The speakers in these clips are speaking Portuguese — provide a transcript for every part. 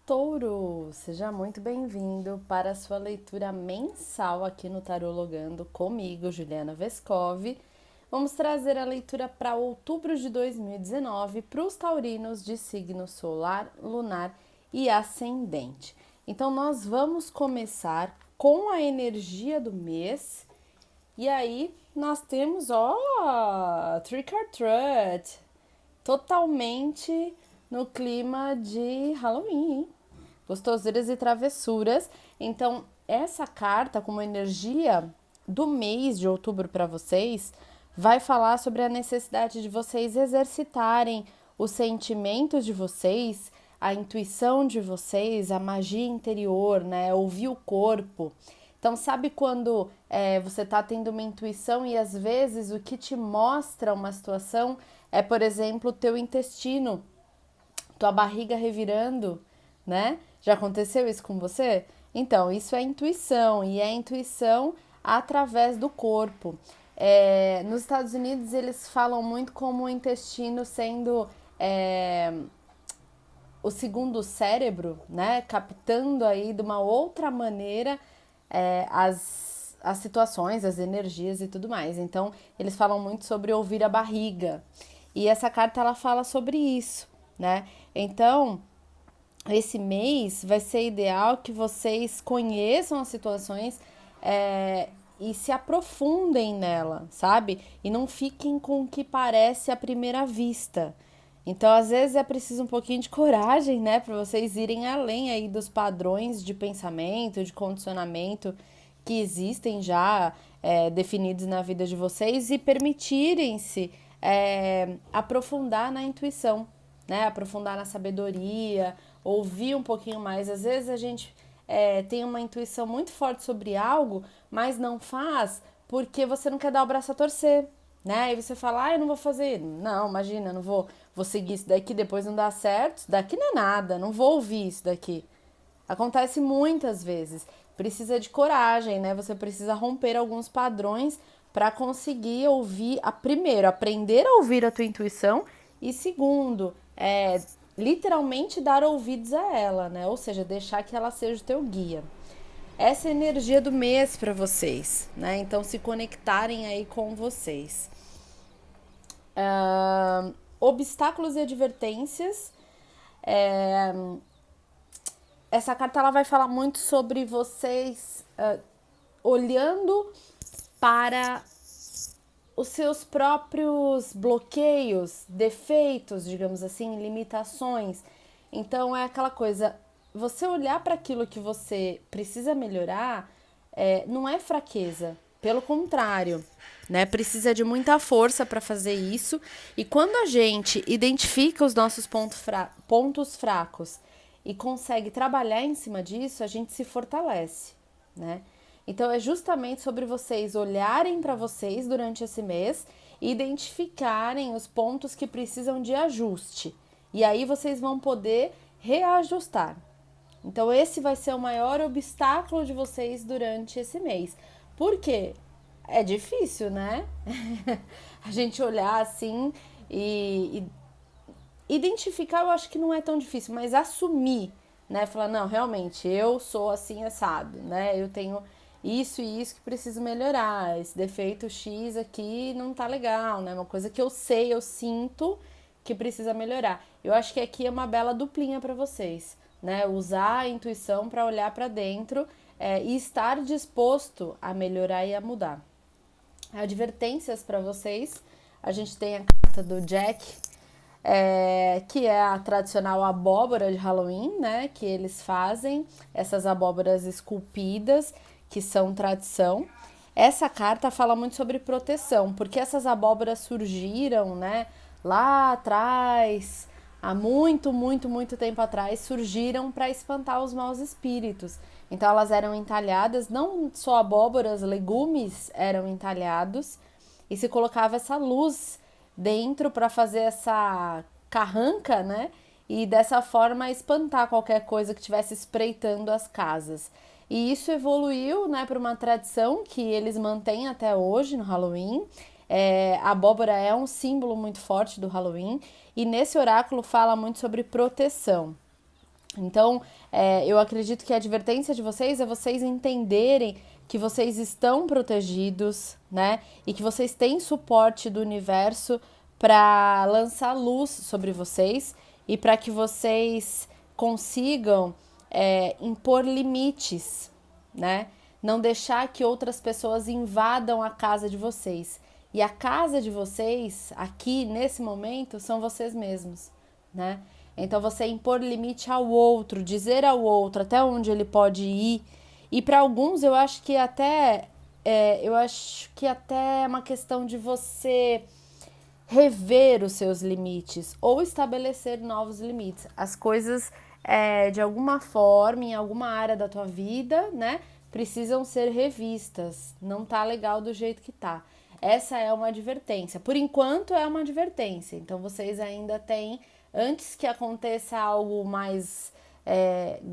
Touro, seja muito bem-vindo para a sua leitura mensal aqui no Tarologando comigo, Juliana Vescovi. Vamos trazer a leitura para outubro de 2019 para os taurinos de signo solar, lunar e ascendente. Então, nós vamos começar com a energia do mês e aí nós temos, Trick or Treat, totalmente no clima de Halloween, hein? Gostoseiras e travessuras. Então, essa carta, como energia do mês de outubro para vocês, vai falar sobre a necessidade de vocês exercitarem os sentimentos de vocês, a intuição de vocês, a magia interior, né? Ouvir o corpo. Então, sabe quando você está tendo uma intuição e às vezes o que te mostra uma situação é, por exemplo, o teu intestino, tua barriga revirando, né? Já aconteceu isso com você? Então, isso é intuição e é intuição através do corpo. Nos Estados Unidos, eles falam muito como o intestino sendo o segundo cérebro, né? Captando aí de uma outra maneira as situações, as energias e tudo mais. Então, eles falam muito sobre ouvir a barriga. E essa carta ela fala sobre isso, né? Então, esse mês vai ser ideal que vocês conheçam as situações e se aprofundem nela, sabe? E não fiquem com o que parece à primeira vista. Então, às vezes é preciso um pouquinho de coragem, né, para vocês irem além aí dos padrões de pensamento, de condicionamento que existem já definidos na vida de vocês e permitirem-se aprofundar na intuição, né, aprofundar na sabedoria, ouvir um pouquinho mais. Às vezes a gente tem uma intuição muito forte sobre algo, mas não faz porque você não quer dar o braço a torcer, né? Aí você fala, eu não vou fazer. Não, imagina, não vou seguir isso daqui, depois não dá certo. Isso daqui não é nada, não vou ouvir isso daqui. Acontece muitas vezes. Precisa de coragem, né? Você precisa romper alguns padrões para conseguir ouvir, primeiro, aprender a ouvir a tua intuição e segundo, literalmente dar ouvidos a ela, né? Ou seja, deixar que ela seja o teu guia. Essa é a energia do mês para vocês, né? Então se conectarem aí com vocês. Obstáculos e advertências. É, Essa carta ela vai falar muito sobre vocês olhando para os seus próprios bloqueios, defeitos, digamos assim, limitações. Então é aquela coisa, você olhar para aquilo que você precisa melhorar não é fraqueza, pelo contrário, né? Precisa de muita força para fazer isso. E quando a gente identifica os nossos pontos fracos e consegue trabalhar em cima disso, a gente se fortalece, né? Então é justamente sobre vocês olharem para vocês durante esse mês e identificarem os pontos que precisam de ajuste. E aí vocês vão poder reajustar. Então esse vai ser o maior obstáculo de vocês durante esse mês. Por quê? É difícil, né? A gente olhar assim e identificar, eu acho que não é tão difícil, mas assumir, né? Falar, não, realmente, eu sou assim assado, né? Eu tenho isso e isso que preciso melhorar. Esse defeito X aqui não tá legal, né? Uma coisa que eu sei, eu sinto que precisa melhorar. Eu acho que aqui é uma bela duplinha para vocês, né? Usar a intuição para olhar para dentro e estar disposto a melhorar e a mudar. Advertências para vocês. A gente tem a carta do Jack, que é a tradicional abóbora de Halloween, né? Que eles fazem, essas abóboras esculpidas, que são tradição. Essa carta fala muito sobre proteção, porque essas abóboras surgiram, né? Lá atrás, há muito, muito, muito tempo atrás, surgiram para espantar os maus espíritos. Então elas eram entalhadas, não só abóboras, legumes eram entalhados e se colocava essa luz dentro para fazer essa carranca, né? E dessa forma espantar qualquer coisa que estivesse espreitando as casas. E isso evoluiu, né, para uma tradição que eles mantêm até hoje no Halloween. A abóbora é um símbolo muito forte do Halloween e nesse oráculo fala muito sobre proteção. Então, eu acredito que a advertência de vocês é vocês entenderem que vocês estão protegidos, né? E que vocês têm suporte do universo para lançar luz sobre vocês e para que vocês consigam impor limites, né? Não deixar que outras pessoas invadam a casa de vocês. E a casa de vocês, aqui nesse momento, são vocês mesmos, né? Então você impor limite ao outro, dizer ao outro até onde ele pode ir. E para alguns eu acho que até é uma questão de você rever os seus limites ou estabelecer novos limites. As coisas, de alguma forma, em alguma área da tua vida, né, precisam ser revistas. Não tá legal do jeito que tá. Essa é uma advertência. Por enquanto é uma advertência. Então vocês ainda têm, antes que aconteça algo mais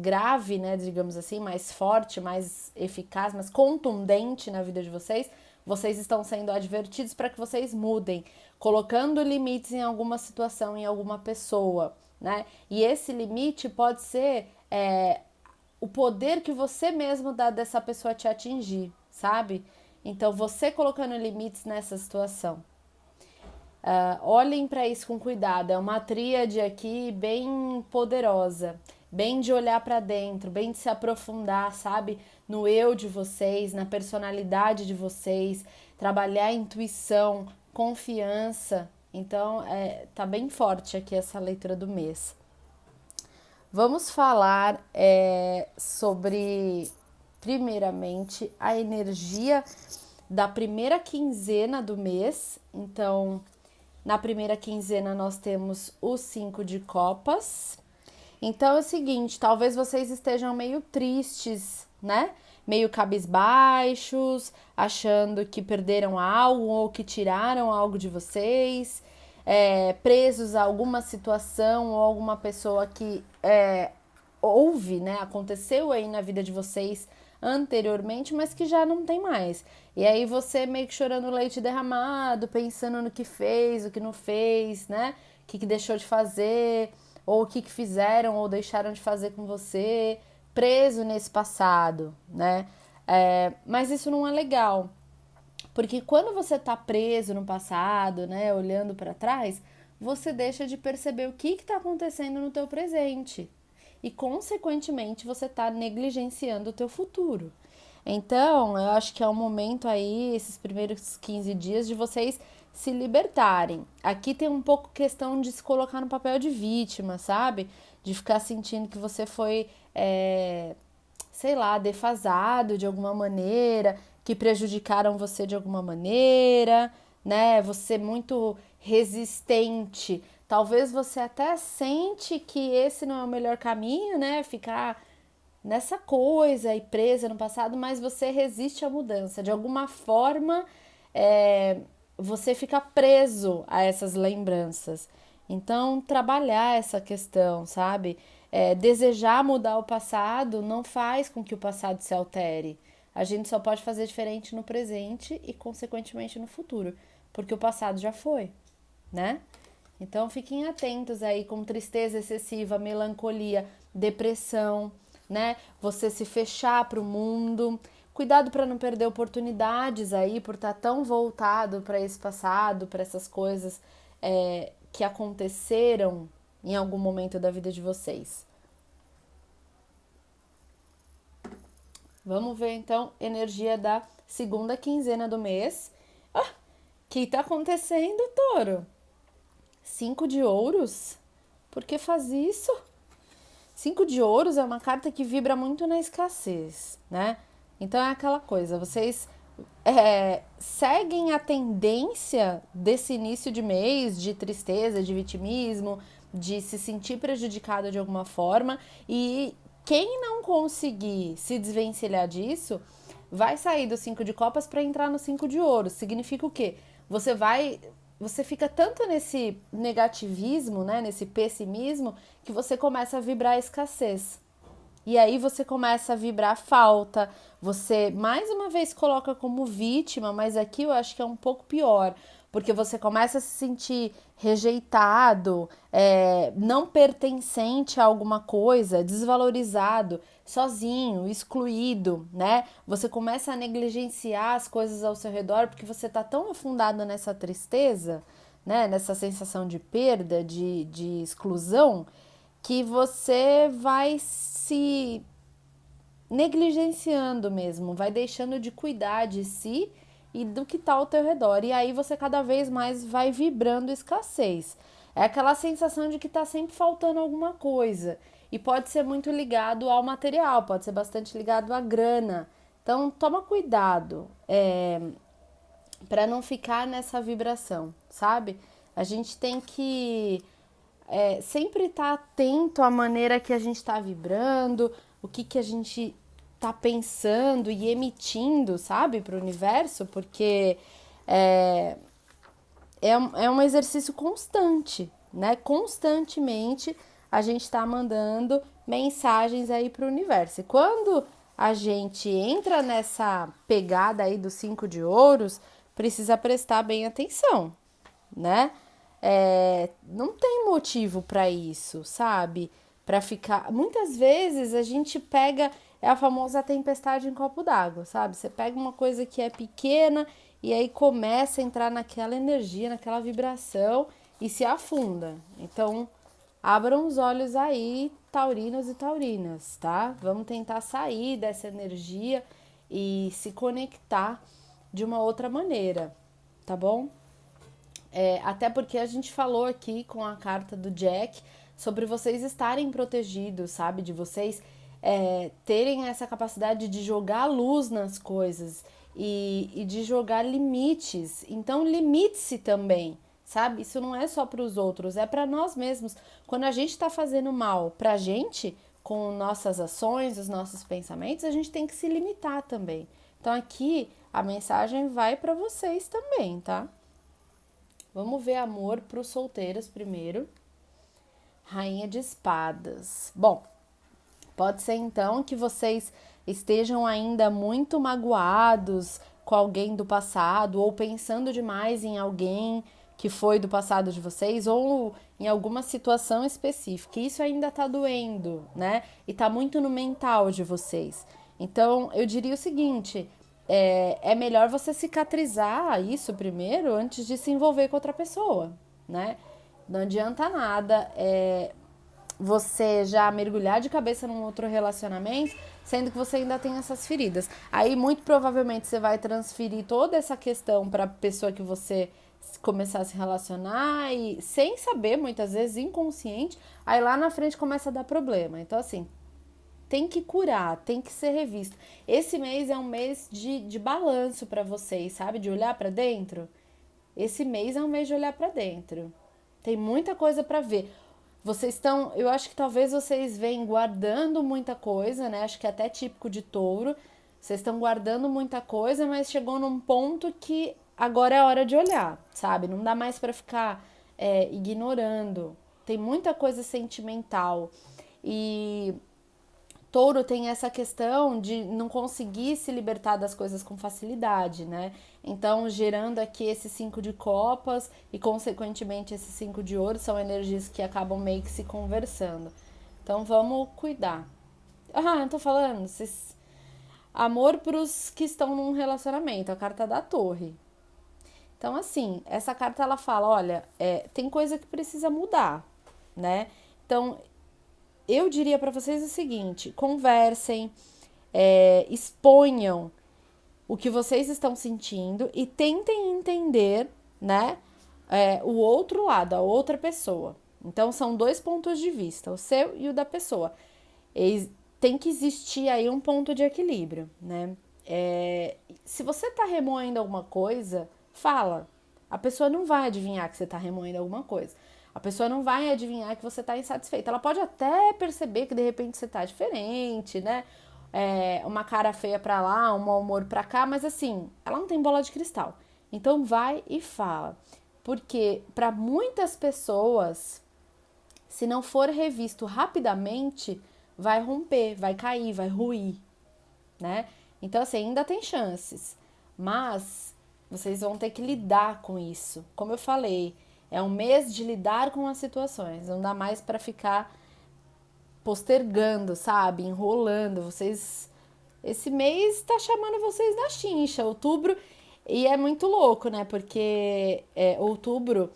grave, né, digamos assim, mais forte, mais eficaz, mais contundente na vida de vocês, vocês estão sendo advertidos para que vocês mudem, colocando limites em alguma situação, em alguma pessoa, né? E esse limite pode ser o poder que você mesmo dá dessa pessoa te atingir, sabe? Então, você colocando limites nessa situação. Olhem para isso com cuidado. É uma tríade aqui bem poderosa, bem de olhar para dentro, bem de se aprofundar, sabe? No eu de vocês, na personalidade de vocês, trabalhar a intuição, confiança. Então, tá bem forte aqui essa leitura do mês. Vamos falar sobre, primeiramente, a energia da primeira quinzena do mês. Então, na primeira quinzena nós temos o 5 de copas. Então é o seguinte, talvez vocês estejam meio tristes, né? Meio cabisbaixos, achando que perderam algo ou que tiraram algo de vocês, presos a alguma situação ou alguma pessoa que houve, né? Aconteceu aí na vida de vocês anteriormente, mas que já não tem mais. E aí você meio que chorando leite derramado, pensando no que fez, o que não fez, né? O que deixou de fazer, ou o que fizeram ou deixaram de fazer com você, preso nesse passado, né? Mas isso não é legal, porque quando você tá preso no passado, né, olhando para trás, você deixa de perceber o que tá acontecendo no teu presente. E, consequentemente, você está negligenciando o teu futuro. Então, eu acho que é o momento aí, esses primeiros 15 dias, de vocês se libertarem. Aqui tem um pouco questão de se colocar no papel de vítima, sabe? De ficar sentindo que você foi, sei lá, defasado de alguma maneira, que prejudicaram você de alguma maneira, né? Você muito resistente. Talvez você até sente que esse não é o melhor caminho, né? Ficar nessa coisa e presa no passado, mas você resiste à mudança. De alguma forma, você fica preso a essas lembranças. Então, trabalhar essa questão, sabe? Desejar mudar o passado não faz com que o passado se altere. A gente só pode fazer diferente no presente e, consequentemente, no futuro, porque o passado já foi, né? Então fiquem atentos aí com tristeza excessiva, melancolia, depressão, né? Você se fechar para o mundo. Cuidado para não perder oportunidades aí por estar tão voltado para esse passado, para essas coisas que aconteceram em algum momento da vida de vocês. Vamos ver então energia da segunda quinzena do mês. O que tá acontecendo, Touro? 5 de ouros? Por que faz isso? 5 de ouros é uma carta que vibra muito na escassez, né? Então é aquela coisa, vocês seguem a tendência desse início de mês de tristeza, de vitimismo, de se sentir prejudicado de alguma forma, e quem não conseguir se desvencilhar disso vai sair do 5 de copas para entrar no 5 de ouros. Significa o quê? Você fica tanto nesse negativismo, né, nesse pessimismo, que você começa a vibrar a escassez. E aí você começa a vibrar falta, você mais uma vez coloca como vítima, mas aqui eu acho que é um pouco pior, porque você começa a se sentir rejeitado, não pertencente a alguma coisa, desvalorizado, sozinho, excluído, né? Você começa a negligenciar as coisas ao seu redor porque você tá tão afundado nessa tristeza, né? Nessa sensação de perda, de exclusão, que você vai se negligenciando mesmo, vai deixando de cuidar de si e do que está ao teu redor. E aí você cada vez mais vai vibrando escassez. É aquela sensação de que está sempre faltando alguma coisa. E pode ser muito ligado ao material, pode ser bastante ligado à grana. Então toma cuidado para não ficar nessa vibração, sabe? A gente tem que sempre estar atento à maneira que a gente está vibrando, o que a gente está pensando e emitindo, sabe, para o universo, porque é um exercício constante, né? Constantemente a gente está mandando mensagens aí para o universo. E quando a gente entra nessa pegada aí dos 5 de ouros, precisa prestar bem atenção, né? Não tem motivo para isso, sabe? Para ficar. Muitas vezes a gente pega. É a famosa tempestade em copo d'água, sabe? Você pega uma coisa que é pequena e aí começa a entrar naquela energia, naquela vibração e se afunda. Então, abram os olhos aí, taurinos e taurinas, tá? Vamos tentar sair dessa energia e se conectar de uma outra maneira, tá bom? Até porque a gente falou aqui com a carta do Jack sobre vocês estarem protegidos, sabe? De vocês terem essa capacidade de jogar luz nas coisas e de jogar limites. Então, limite-se também, sabe? Isso não é só para os outros, é para nós mesmos. Quando a gente está fazendo mal para a gente, com nossas ações, os nossos pensamentos, a gente tem que se limitar também. Então, aqui a mensagem vai para vocês também, tá? Vamos ver amor para os solteiros primeiro. Rainha de Espadas. Bom, pode ser então que vocês estejam ainda muito magoados com alguém do passado ou pensando demais em alguém que foi do passado de vocês ou em alguma situação específica. Isso ainda tá doendo, né? E tá muito no mental de vocês. Então, eu diria o seguinte: é melhor você cicatrizar isso primeiro antes de se envolver com outra pessoa, né? Não adianta nada você já mergulhar de cabeça num outro relacionamento, sendo que você ainda tem essas feridas. Aí, muito provavelmente, você vai transferir toda essa questão para a pessoa que você começar a se relacionar e sem saber, muitas vezes, inconsciente, aí lá na frente começa a dar problema. Então, assim, tem que curar, tem que ser revisto. Esse mês é um mês de balanço para vocês, sabe? De olhar para dentro. Esse mês é um mês de olhar para dentro. Tem muita coisa para ver. Vocês estão, eu acho que talvez vocês venham guardando muita coisa, né? Acho que é até típico de touro. Vocês estão guardando muita coisa, mas chegou num ponto que agora é hora de olhar, sabe? Não dá mais para ficar ignorando. Tem muita coisa sentimental. E Touro tem essa questão de não conseguir se libertar das coisas com facilidade, né? Então, gerando aqui esse 5 de copas e, consequentemente, esse 5 de ouro são energias que acabam meio que se conversando. Então, vamos cuidar. Ah, eu tô falando, amor pros que estão num relacionamento, a carta da torre. Então, assim, essa carta ela fala, olha, tem coisa que precisa mudar, né? Então, eu diria para vocês o seguinte: conversem, exponham o que vocês estão sentindo e tentem entender, né, o outro lado, a outra pessoa. Então, são dois pontos de vista, o seu e o da pessoa. Tem que existir aí um ponto de equilíbrio, né? Se você tá remoendo alguma coisa, fala. A pessoa não vai adivinhar que você tá remoendo alguma coisa. A pessoa não vai adivinhar que você está insatisfeita. Ela pode até perceber que de repente você está diferente, né? Uma cara feia pra lá, um mau humor pra cá, mas assim, ela não tem bola de cristal. Então vai e fala. Porque para muitas pessoas, se não for revisto rapidamente, vai romper, vai cair, vai ruir, né? Então assim, ainda tem chances. Mas Vocês vão ter que lidar com isso. Como eu falei, é um mês de lidar com as situações. Não dá mais para ficar postergando, sabe? Enrolando. Vocês. Esse mês tá chamando vocês na chincha, outubro. E é muito louco, né? Porque outubro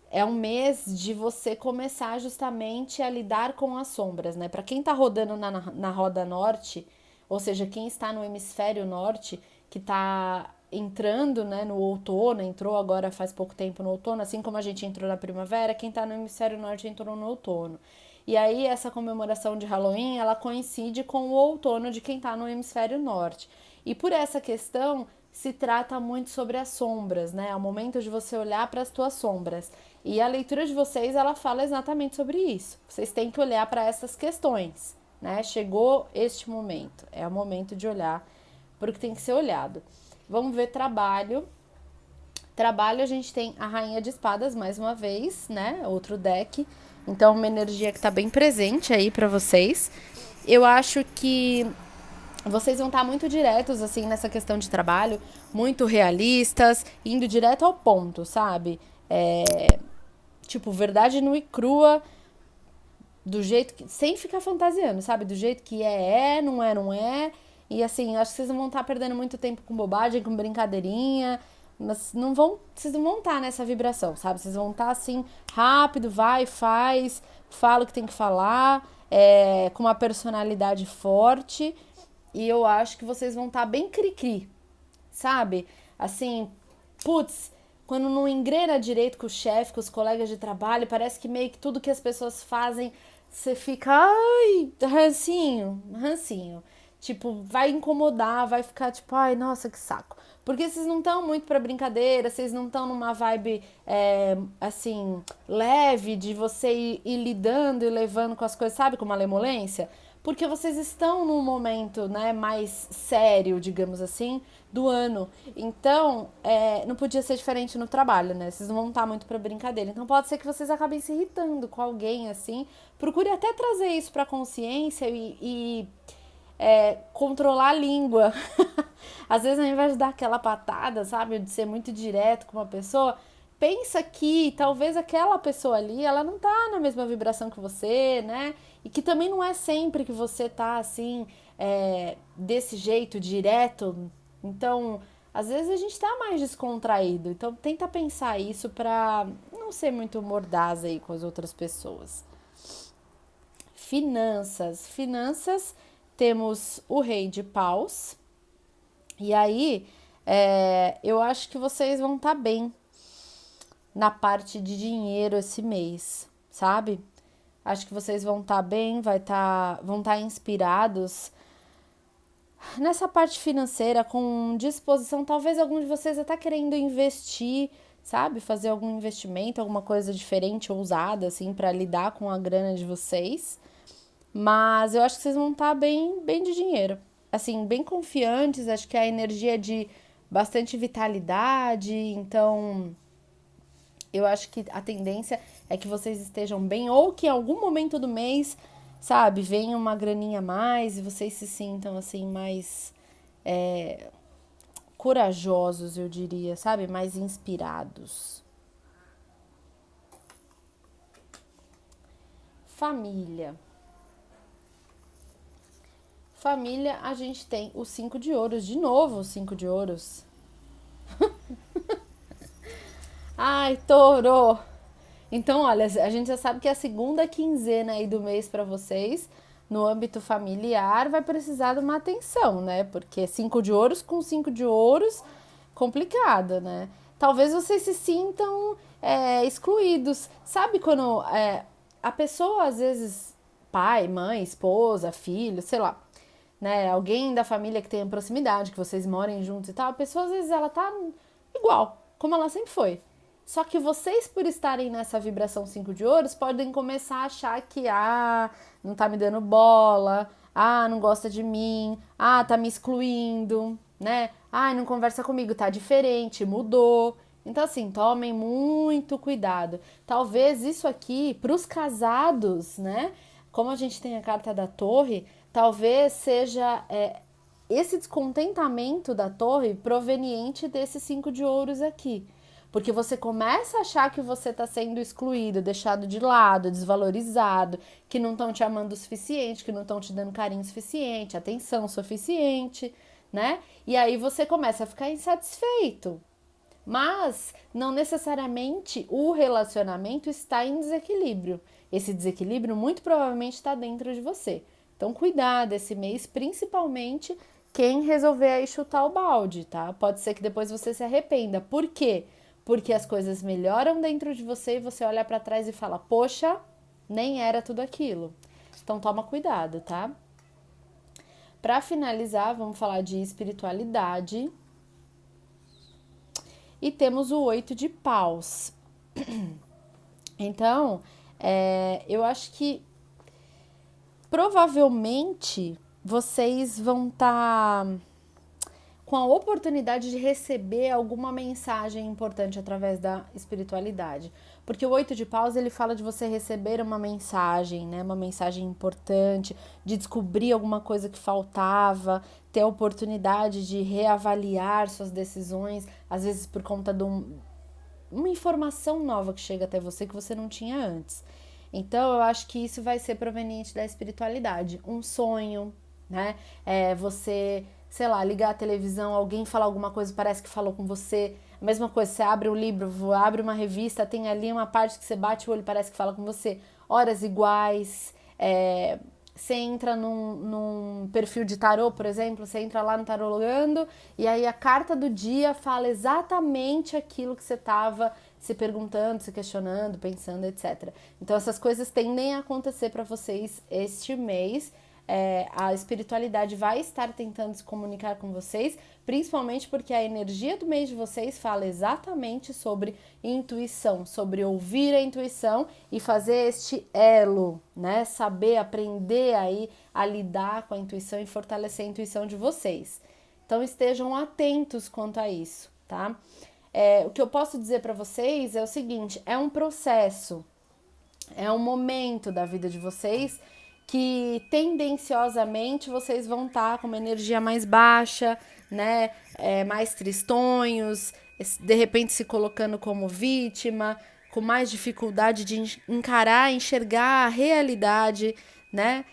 é um mês de você começar justamente a lidar com as sombras, né? Para quem tá rodando na roda norte, ou seja, quem está no hemisfério norte, que tá entrando, né, no outono, entrou agora faz pouco tempo no outono, assim como a gente entrou na primavera, quem tá no hemisfério norte entrou no outono. E aí essa comemoração de Halloween, ela coincide com o outono de quem tá no hemisfério norte. E por essa questão, se trata muito sobre as sombras, né? É o momento de você olhar para as tuas sombras. E a leitura de vocês, ela fala exatamente sobre isso. Vocês têm que olhar para essas questões, né? Chegou este momento, é o momento de olhar para o que tem que ser olhado. Vamos ver trabalho. Trabalho, a gente tem a Rainha de Espadas mais uma vez, né? Outro deck. Então, uma energia que tá bem presente aí para vocês. Eu acho que vocês vão estar muito diretos, assim, nessa questão de trabalho, muito realistas, indo direto ao ponto, sabe? Tipo, verdade nua e crua, do jeito que. Sem ficar fantasiando, sabe? Do jeito que não é, não é. E assim, acho que vocês não vão estar perdendo muito tempo com bobagem, com brincadeirinha. Mas não vão. Vocês não vão estar nessa vibração, sabe? Vocês vão estar assim, rápido, vai, faz, fala o que tem que falar, com uma personalidade forte. E eu acho que vocês vão estar bem cri-cri, sabe? Assim, putz, quando não engrena direito com o chefe, com os colegas de trabalho, parece que meio que tudo que as pessoas fazem, você fica, ai, rancinho, rancinho. Tipo, vai incomodar, vai ficar tipo, ai, nossa, que saco. Porque vocês não estão muito pra brincadeira, vocês não estão numa vibe, assim, leve de você ir lidando e levando com as coisas, sabe, com uma malemolência? Porque vocês estão num momento, né, mais sério, digamos assim, do ano. Então, não podia ser diferente no trabalho, né? Vocês não vão estar muito pra brincadeira. Então, pode ser que vocês acabem se irritando com alguém, assim. Procure até trazer isso pra consciência e controlar a língua. Às vezes, ao invés de dar aquela patada, sabe, de ser muito direto com uma pessoa, pensa que talvez aquela pessoa ali, ela não tá na mesma vibração que você, né? E que também não é sempre que você tá assim, desse jeito, direto. Então, às vezes a gente tá mais descontraído. Então, tenta pensar isso pra não ser muito mordaz aí com as outras pessoas. Finanças. Finanças, temos o Rei de Paus. E aí, eu acho que vocês vão estar bem na parte de dinheiro esse mês, sabe? Acho que vocês vão estar bem, vão estar inspirados nessa parte financeira, com disposição. Talvez algum de vocês até querendo investir, sabe? Fazer algum investimento, alguma coisa diferente, ousada, assim, para lidar com a grana de vocês. Mas eu acho que vocês vão estar bem, bem de dinheiro. Assim, bem confiantes. Acho que a energia de bastante vitalidade. Então, eu acho que a tendência é que vocês estejam bem, ou que em algum momento do mês, sabe, venha uma graninha a mais e vocês se sintam assim mais corajosos, eu diria, sabe, mais inspirados. Família. Família, a gente tem o 5 de ouros, de novo o 5 de ouros. Ai, touro! Então, olha, a gente já sabe que a segunda quinzena aí do mês para vocês, no âmbito familiar, vai precisar de uma atenção, né? Porque 5 de ouros com 5 de ouros, complicado, né? Talvez vocês se sintam excluídos. Sabe quando a pessoa, às vezes, pai, mãe, esposa, filho, sei lá, né? Alguém da família que tenha proximidade, que vocês morem juntos e tal, a pessoa, às vezes, ela tá igual, como ela sempre foi. Só que vocês, por estarem nessa vibração 5 de ouros, podem começar a achar que, não tá me dando bola, não gosta de mim, tá me excluindo, né? Não conversa comigo, tá diferente, mudou. Então, assim, tomem muito cuidado. Talvez isso aqui, pros casados, né? Como a gente tem a carta da Torre, talvez seja esse descontentamento da torre proveniente desses 5 de ouros aqui. Porque você começa a achar que você está sendo excluído, deixado de lado, desvalorizado, que não estão te amando o suficiente, que não estão te dando carinho suficiente, atenção suficiente, né? E aí você começa a ficar insatisfeito. Mas não necessariamente o relacionamento está em desequilíbrio. Esse desequilíbrio muito provavelmente está dentro de você. Então, cuidado esse mês, principalmente quem resolver aí chutar o balde, tá? Pode ser que depois você se arrependa. Por quê? Porque as coisas melhoram dentro de você e você olha para trás e fala: poxa, nem era tudo aquilo. Então, toma cuidado, tá? Para finalizar, vamos falar de espiritualidade. E temos o 8 de paus. Então, eu acho que provavelmente vocês vão estar com a oportunidade de receber alguma mensagem importante através da espiritualidade. Porque o 8 de paus, ele fala de você receber uma mensagem, né? Uma mensagem importante, de descobrir alguma coisa que faltava, ter a oportunidade de reavaliar suas decisões, às vezes por conta de uma informação nova que chega até você que você não tinha antes. Então, eu acho que isso vai ser proveniente da espiritualidade. Um sonho, né? Você, sei lá, ligar a televisão, alguém falar alguma coisa, parece que falou com você. A mesma coisa, você abre um livro, abre uma revista, tem ali uma parte que você bate o olho, parece que fala com você. Horas iguais, você entra num perfil de tarô, por exemplo, você entra lá no tarologando e aí a carta do dia fala exatamente aquilo que você estava se perguntando, se questionando, pensando, etc. Então essas coisas tendem a acontecer para vocês este mês. A espiritualidade vai estar tentando se comunicar com vocês, principalmente porque a energia do mês de vocês fala exatamente sobre intuição, sobre ouvir a intuição e fazer este elo, né? Saber, aprender aí a lidar com a intuição e fortalecer a intuição de vocês. Então estejam atentos quanto a isso, tá? O que eu posso dizer para vocês é o seguinte: é um processo, é um momento da vida de vocês que tendenciosamente vocês vão estar com uma energia mais baixa, né? Mais tristonhos, de repente se colocando como vítima, com mais dificuldade de encarar, enxergar a realidade, né?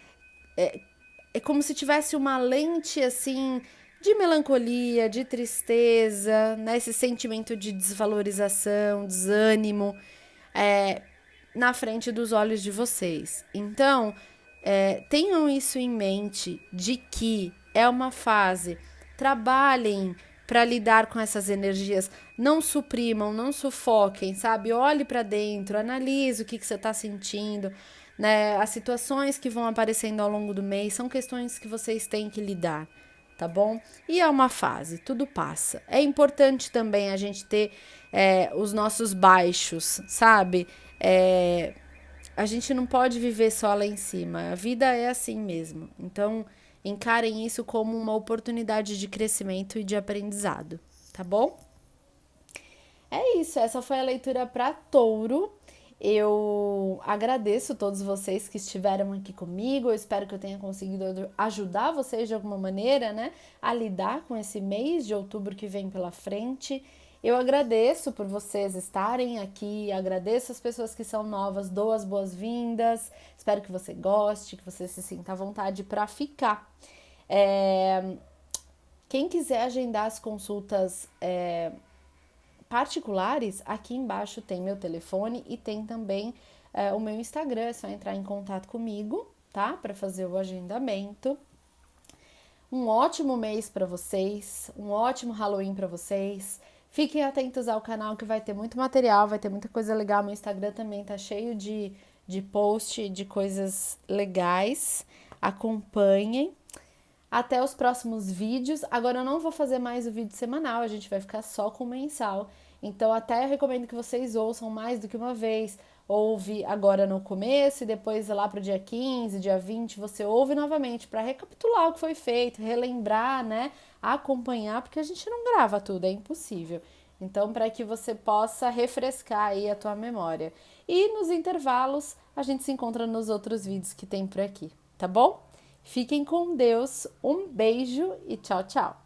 É como se tivesse uma lente assim de melancolia, de tristeza, né? Esse sentimento de desvalorização, desânimo, na frente dos olhos de vocês. Então, tenham isso em mente, de que é uma fase. Trabalhem para lidar com essas energias. Não suprimam, não sufoquem, sabe? Olhe para dentro, analise o que você está sentindo. Né? As situações que vão aparecendo ao longo do mês são questões que vocês têm que lidar, tá bom? E é uma fase, tudo passa. É importante também a gente ter os nossos baixos, sabe? A gente não pode viver só lá em cima. A vida é assim mesmo. Então, encarem isso como uma oportunidade de crescimento e de aprendizado, tá bom? É isso, essa foi a leitura para Touro. Eu agradeço todos vocês que estiveram aqui comigo. Eu espero que eu tenha conseguido ajudar vocês de alguma maneira, né, a lidar com esse mês de outubro que vem pela frente. Eu agradeço por vocês estarem aqui, agradeço as pessoas que são novas, dou as boas-vindas. Espero que você goste, que você se sinta à vontade para ficar. Quem quiser agendar as consultas particulares, aqui embaixo tem meu telefone e tem também o meu Instagram, é só entrar em contato comigo, tá? Para fazer o agendamento. Um ótimo mês para vocês, um ótimo Halloween para vocês. Fiquem atentos ao canal que vai ter muito material, vai ter muita coisa legal. Meu Instagram também tá cheio de post, de coisas legais. Acompanhem. Até os próximos vídeos. Agora eu não vou fazer mais o vídeo semanal, a gente vai ficar só com o mensal. Então até eu recomendo que vocês ouçam mais do que uma vez. Ouve agora no começo e depois lá pro dia 15, dia 20, você ouve novamente para recapitular o que foi feito, relembrar, né? Acompanhar, porque a gente não grava tudo, é impossível. Então, para que você possa refrescar aí a tua memória. E nos intervalos, a gente se encontra nos outros vídeos que tem por aqui, tá bom? Fiquem com Deus, um beijo e tchau, tchau!